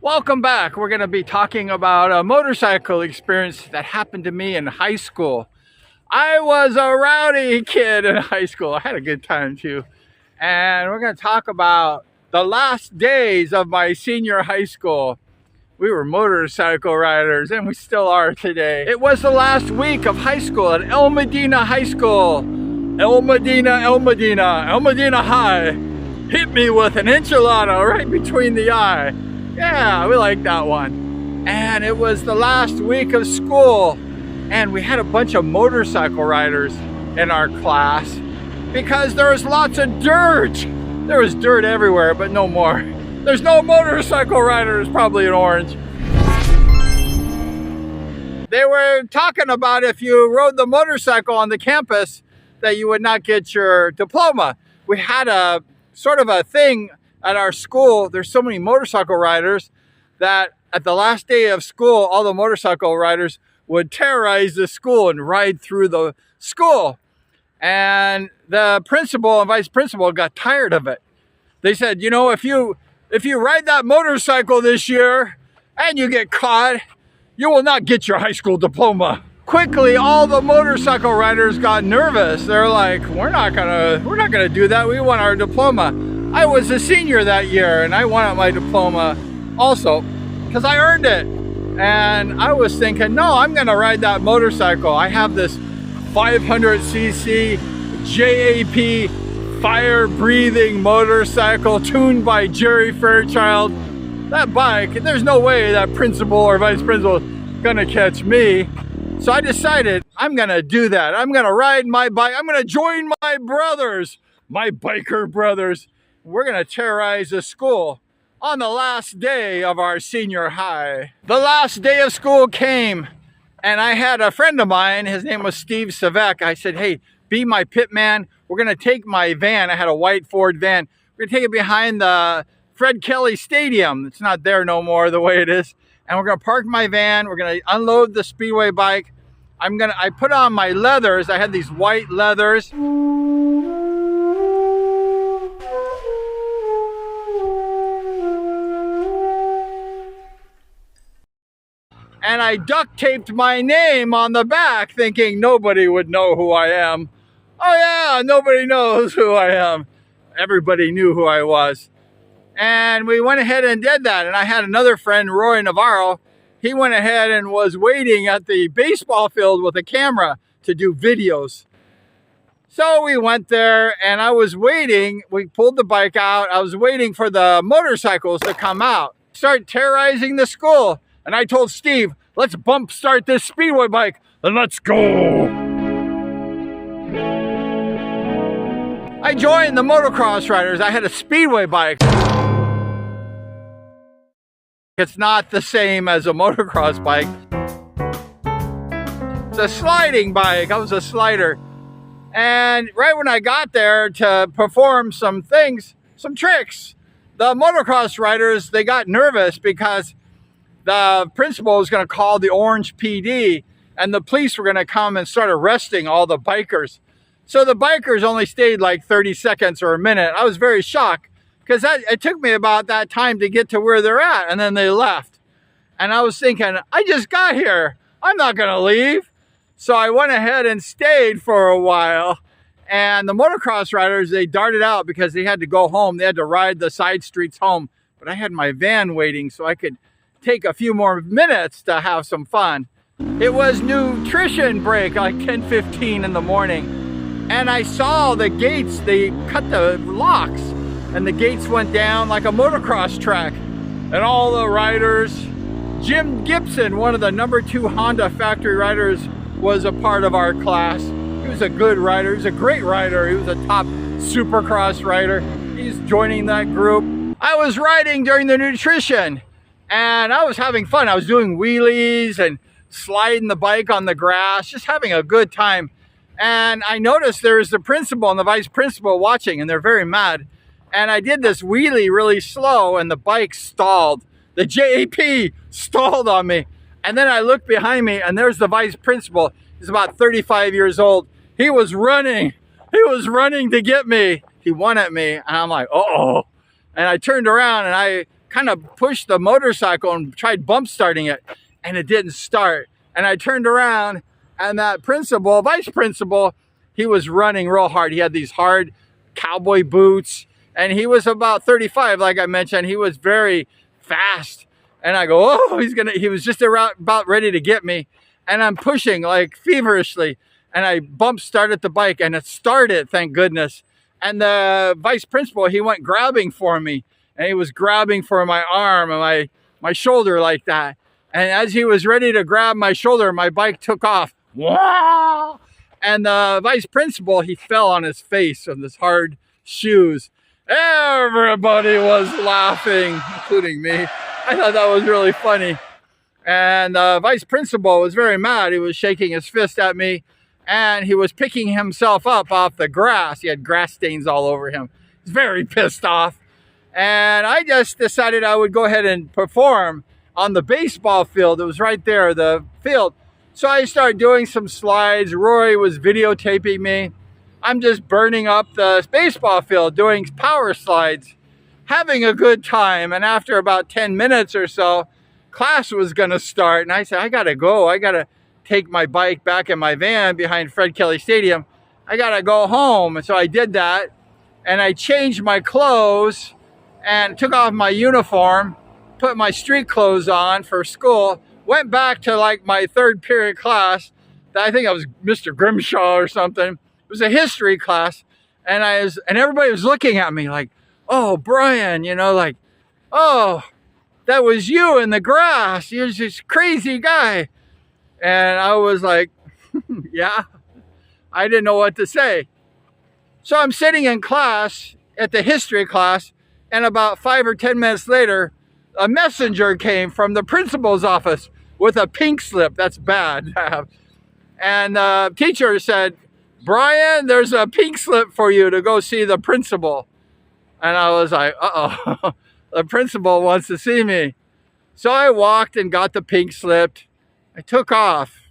Welcome back. We're going to be talking about a motorcycle experience that happened to me in high school. I was a rowdy kid in high school. I had a good time too. And we're going to talk about the last days of my senior high school. We were motorcycle riders, and we still are today. It was the last week of high school at El Medina High School. El Medina High hit me with an enchilada right between the eye. Yeah, we like that one. And it was the last week of school, and we had a bunch of motorcycle riders in our class because there was lots of dirt. There was dirt everywhere, but no more. There's no motorcycle riders, probably in Orange. They were talking about if you rode the motorcycle on the campus that you would not get your diploma. We had a sort of a thing at our school. There's so many motorcycle riders that at the last day of school, all the motorcycle riders would terrorize the school and ride through the school. And the principal and vice principal got tired of it. They said, you know, if you ride that motorcycle this year and you get caught, you will not get your high school diploma. Quickly, all the motorcycle riders got nervous. They're like, we're not gonna do that. We want our diploma. I was a senior that year, and I wanted my diploma also because I earned it. And I was thinking, no, I'm gonna ride that motorcycle. I have this 500cc JAP fire-breathing motorcycle tuned by Jerry Fairchild. That bike, there's no way that principal or vice principal is gonna catch me. So I decided I'm gonna do that. I'm gonna ride my bike. I'm gonna join my brothers, my biker brothers. We're gonna terrorize the school on the last day of our senior high. The last day of school came, and I had a friend of mine. His name was Steve Savek. I said, hey, be my pit man. We're gonna take my van. I had a white Ford van. We're gonna take it behind the Fred Kelly Stadium. It's not there no more the way it is. And we're gonna park my van. We're gonna unload the Speedway bike. I put on my leathers. I had these white leathers. And I duct taped my name on the back thinking nobody would know who I am. Oh yeah, nobody knows who I am. Everybody knew who I was. And we went ahead and did that. And I had another friend, Roy Navarro. He went ahead and was waiting at the baseball field with a camera to do videos. So we went there, and I was waiting. We pulled the bike out. I was waiting for the motorcycles to come out. Start terrorizing the school. And I told Steve, let's bump start this Speedway bike and let's go. I joined the motocross riders. I had a Speedway bike. It's not the same as a motocross bike. It's a sliding bike. I was a slider. And right when I got there to perform some things, some tricks, the motocross riders, they got nervous because the principal was going to call the Orange PD, and the police were going to come and start arresting all the bikers. So the bikers only stayed like 30 seconds or a minute. I was very shocked because it took me about that time to get to where they're at, and then they left. And I was thinking, I just got here. I'm not going to leave. So I went ahead and stayed for a while. And the motocross riders, they darted out because they had to go home. They had to ride the side streets home. But I had my van waiting so I could take a few more minutes to have some fun. It was nutrition break, like 10:15 in the morning. And I saw the gates, they cut the locks, and the gates went down like a motocross track. And all the riders, Jim Gibson, one of the #2 Honda factory riders, was a part of our class. He was a good rider, he was a great rider. He was a top supercross rider. He's joining that group. I was riding during the nutrition, and I was having fun. I was doing wheelies and sliding the bike on the grass, just having a good time. And I noticed there was the principal and the vice principal watching, and they're very mad. And I did this wheelie really slow, and the bike stalled. The JAP stalled on me. And then I looked behind me, and there's the vice principal. He's about 35 years old. He was running. He was running to get me. He wanted me, and I'm like, uh-oh. And I turned around, and I kind of pushed the motorcycle and tried bump starting it, and it didn't start. And I turned around, and that principal, vice principal, he was running real hard. He had these hard cowboy boots, and he was about 35, like I mentioned. He was very fast. And I go, oh, he was just about ready to get me. And I'm pushing like feverishly, and I bump started the bike, and it started, thank goodness. And the vice principal, he went grabbing for me, and he was grabbing for my arm and my shoulder like that. And as he was ready to grab my shoulder, my bike took off. Wow! And the vice principal, he fell on his face on his hard shoes. Everybody was laughing, including me. I thought that was really funny. And the vice principal was very mad. He was shaking his fist at me, and he was picking himself up off the grass. He had grass stains all over him. He was very pissed off. And I just decided I would go ahead and perform on the baseball field. It was right there, the field. So I started doing some slides. Roy was videotaping me. I'm just burning up the baseball field, doing power slides, having a good time. And after about 10 minutes or so, class was going to start. And I said, I got to go. I got to take my bike back in my van behind Fred Kelly Stadium. I got to go home. And so I did that. And I changed my clothes and took off my uniform, put my street clothes on for school, went back to like my third period class. I think I was Mr. Grimshaw or something. It was a history class. And everybody was looking at me like, oh, Brian, like, oh, that was you in the grass. You're this crazy guy. And I was like, yeah, I didn't know what to say. So I'm sitting in class at the history class, and about 5 or 10 minutes later, a messenger came from the principal's office with a pink slip. That's bad. And the teacher said, Brian, there's a pink slip for you to go see the principal. And I was like, uh-oh, the principal wants to see me. So I walked and got the pink slip. I took off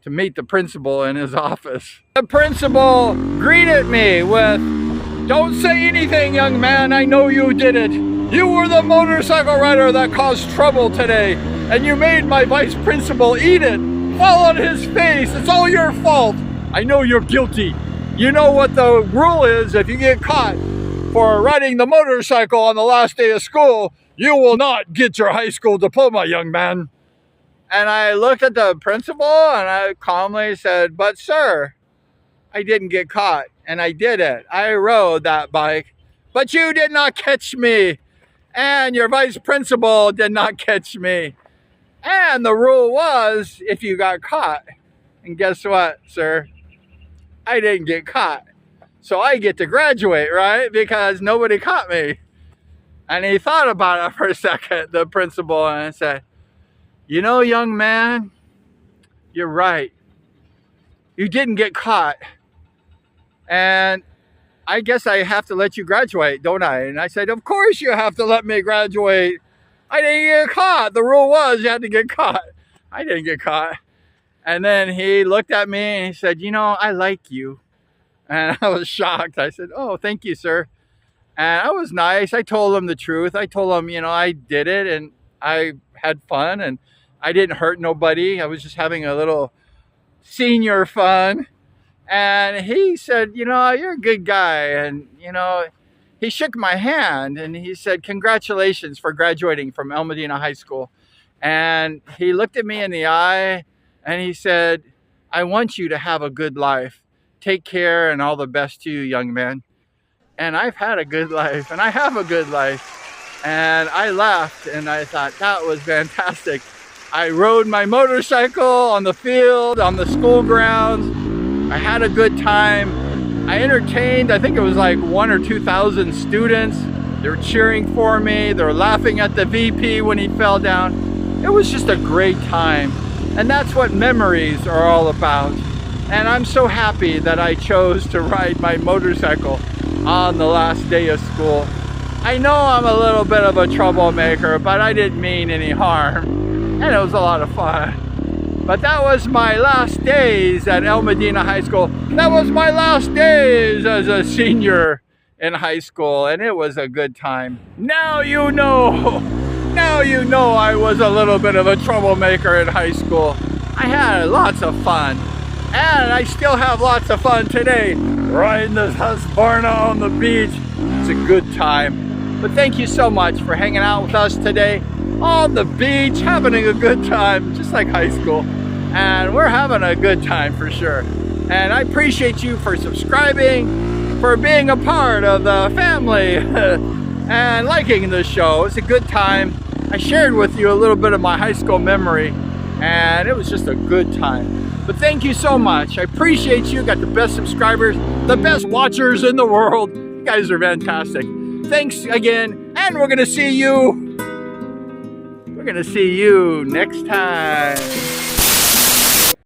to meet the principal in his office. The principal greeted me with, don't say anything, young man. I know you did it. You were the motorcycle rider that caused trouble today, and you made my vice principal eat it. Fall on his face. It's all your fault. I know you're guilty. You know what the rule is. If you get caught for riding the motorcycle on the last day of school, you will not get your high school diploma, young man. And I looked at the principal and I calmly said, but sir, I didn't get caught, and I did it. I rode that bike, but you did not catch me, and your vice principal did not catch me. And the rule was if you got caught. And guess what, sir? I didn't get caught. So I get to graduate, right? Because nobody caught me. And he thought about it for a second, the principal, and said, you know, young man, you're right. You didn't get caught. And I guess I have to let you graduate, don't I? And I said, of course you have to let me graduate. I didn't get caught. The rule was you had to get caught. I didn't get caught. And then he looked at me and he said, you know, I like you. And I was shocked. I said, oh, thank you, sir. And I was nice. I told him the truth. I told him, you know, I did it and I had fun and I didn't hurt nobody. I was just having a little senior fun. And he said, you know, you're a good guy. And, you know, he shook my hand and he said, congratulations for graduating from El Medina High School. And he looked at me in the eye and he said, I want you to have a good life. Take care and all the best to you, young man. And I've had a good life and I have a good life. And I laughed and I thought that was fantastic. I rode my motorcycle on the field, on the school grounds. I had a good time. I entertained, I think it was like 1,000 or 2,000 students. They were cheering for me. They were laughing at the VP when he fell down. It was just a great time. And that's what memories are all about. And I'm so happy that I chose to ride my motorcycle on the last day of school. I know I'm a little bit of a troublemaker, but I didn't mean any harm. And it was a lot of fun. But that was my last days at El Medina High School. That was my last days as a senior in high school, and it was a good time. Now you know. Now you know I was a little bit of a troublemaker in high school. I had lots of fun, and I still have lots of fun today, riding this Husqvarna on the beach. It's a good time. But thank you so much for hanging out with us today on the beach, having a good time, just like high school. And we're having a good time for sure. And I appreciate you for subscribing, for being a part of the family, and liking the show. It's a good time. I shared with you a little bit of my high school memory, and it was just a good time. But thank you so much. I appreciate you. Got the best subscribers, the best watchers in the world. You guys are fantastic. Thanks again, and we're gonna see you next time.